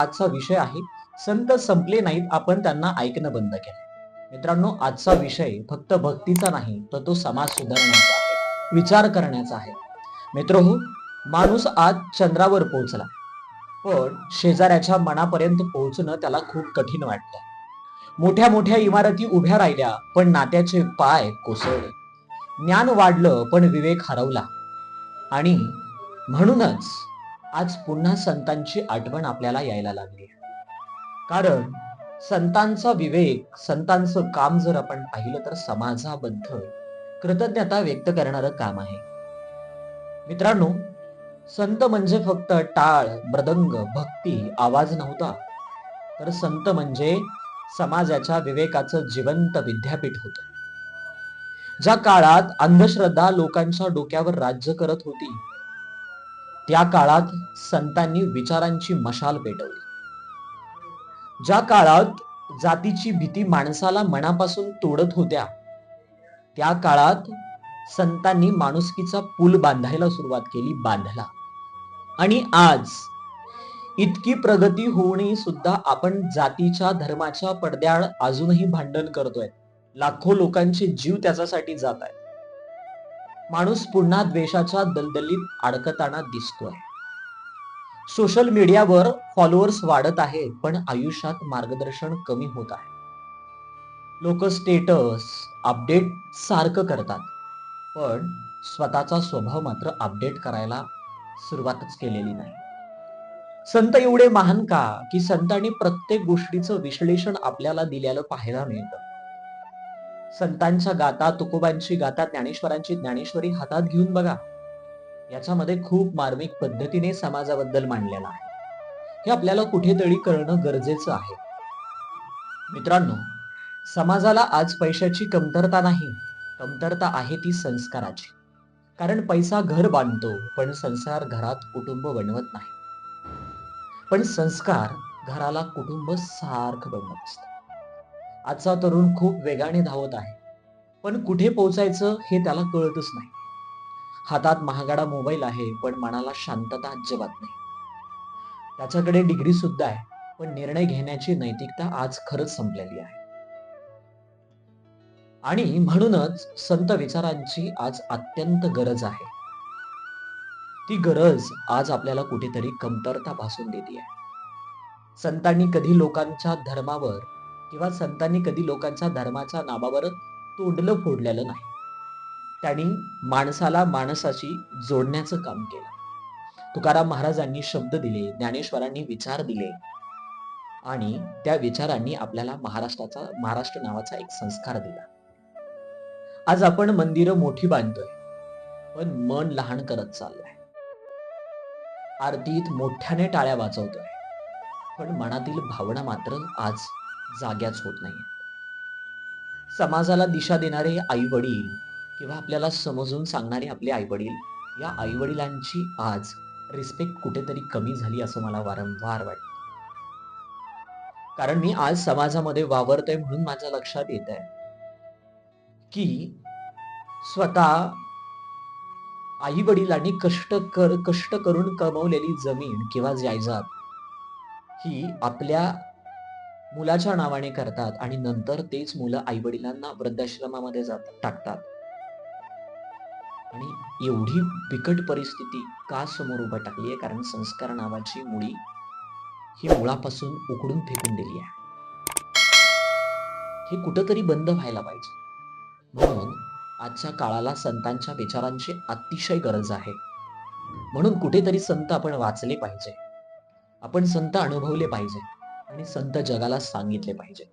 आजचा विषय आहे संत संपले नाहीत, आपण त्यांना ऐकणं बंद केलं. मित्रांनो, आजचा विषय फक्त भक्तीचा नाही, तर तो समाज सुधारण्याचा आहे, विचार करण्याचा आहे. मित्रहो, माणूस आज चंद्रावर पोहोचला, पण शेजाऱ्याच्या मनापर्यंत पोहोचणं त्याला खूप कठीण वाटतं. मोठ्या मोठ्या इमारती उभ्या राहिल्या, पण नात्याचे पाय कोसळले. ज्ञान वाढलं, पण विवेक हरवला. आणि म्हणूनच आज पुन्हा संतांची आठवण आपल्याला यायला लागली. कारण संतांचा विवेक, संतांचं काम जर आपण पाहिलं तर समाजाबद्दल कृतज्ञता व्यक्त करणारं काम आहे. मित्रांनो, संत म्हणजे फक्त टाळ, मृदंग, भक्ती, आवाज नव्हता, तर संत म्हणजे समाजाच्या विवेकाचं जिवंत विद्यापीठ होतं. ज्या काळात अंधश्रद्धा लोकांच्या डोक्यावर राज्य करत होती, त्या काळात संतांनी विचारांची मशाल पेटवली. ज्या काळात जातीची भीती माणसाला मनापासून तोडत होत्या, त्या काळात संतांनी माणुसकीचा पूल बांधायला सुरुवात केली, बांधला. आणि आज इतकी प्रगती होऊनही सुद्धा आपण जातीच्या धर्माच्या पडद्याआड अजूनही भांडण करतोय. लाखो लोकांचे जीव त्याच्यासाठी जात आहेत. माणूस पुन्हा द्वेषाच्या दलदलीत अडकताना दिसतोय. सोशल मीडियावर फॉलोअर्स वाढत आहेत, पण आयुष्यात मार्गदर्शन कमी होत आहे. लोक स्टेटस अपडेट सारखं करतात, पण स्वतःचा स्वभाव मात्र अपडेट करायला सुरुवातच केलेली नाही. संत एवढे महान का, की संतांनी प्रत्येक गोष्टीचं विश्लेषण आपल्याला दिलेलं पाहायला मिळतं. संतांच्या गाथा, तुकोबांची गाथा, ज्ञानेश्वरांची ज्ञानेश्वरी हातात घेऊन बघा. याच्यामध्ये खूप मार्मिक पद्धतीने समाजाबद्दल मांडलेला आहे. हे आपल्याला कुठेतरी कळणं गरजेचं आहे. मित्रांनो, समाजाला आज पैशाची कमतरता नाही, कमतरता आहे ती संस्काराची. कारण पैसा घर बांधतो, पण संसार घरात कुटुंब बनवत नाही. पण संस्कार घराला कुटुंब सारखं बनवत असतं. आजचा तरुण खूप वेगाने धावत आहे, पण कुठे पोहोचायचं हे त्याला कळतच नाही. हातात महागडा मोबाईल आहे, पण मनाला शांतता अजिबात नाही. त्याच्याकडे डिग्री सुद्धा आहे, पण निर्णय घेण्याची नैतिकता आज खरंच संपलेली आहे. आणि म्हणूनच संत विचारांची आज अत्यंत गरज आहे. ती गरज आज आपल्याला कुठेतरी कमतरता भासून देते आहे. संतांनी कधी लोकांच्या धर्मावर किंवा संतांनी कधी लोकांच्या धर्माच्या नावावर तोंडलं फोडलेलं नाही. त्यांनी माणसाला माणसाशी जोडण्याचं काम केलं. तुकाराम महाराजांनी शब्द दिले, ज्ञानेश्वरांनी विचार दिले, आणि त्या विचारांनी आपल्याला महाराष्ट्र नावाचा एक संस्कार दिला. आज आपण मंदिरं मोठी बांधतोय, पण मन लहान करत चाललोय. आरतीत मोठ्याने टाळ्या वाजवतोय, पण मनातील भावना मात्र आज जाग्याच होत नाहीये. समाजाला दिशा देणारे आई वडील किंवा आपल्याला समजून सांगणारे आपले आई वडील, या आई वडिलांची आज रिस्पेक्ट कुठेतरी कमी झाली असं मला वारंवार वाटतं. कारण मी आज समाजामध्ये वावरतोय म्हणून माझ्या लक्षात येत आहे की स्वतः आई वडिलांनी कष्ट करून कमवलेली जमीन किंवा जायदाद ही आपल्या मुलाच्या नावाने करतात, आणि नंतर तेच मुलं आई वडिलांना वृद्धाश्रमामध्ये टाकतात. आणि एवढी बिकट परिस्थिती का समोर उभं टाकली आहे? कारण संस्कार नावाची मुळी ही मुळापासून उकडून फेकून दिली आहे. हे कुठंतरी बंद व्हायला पाहिजे. म्हणून आजच्या काळाला संतांच्या विचारांची अतिशय गरज आहे. म्हणून कुठेतरी संत आपण वाचले पाहिजे, आपण संत अनुभवले पाहिजे, आणि संत जगाला सांगितले पाहिजे.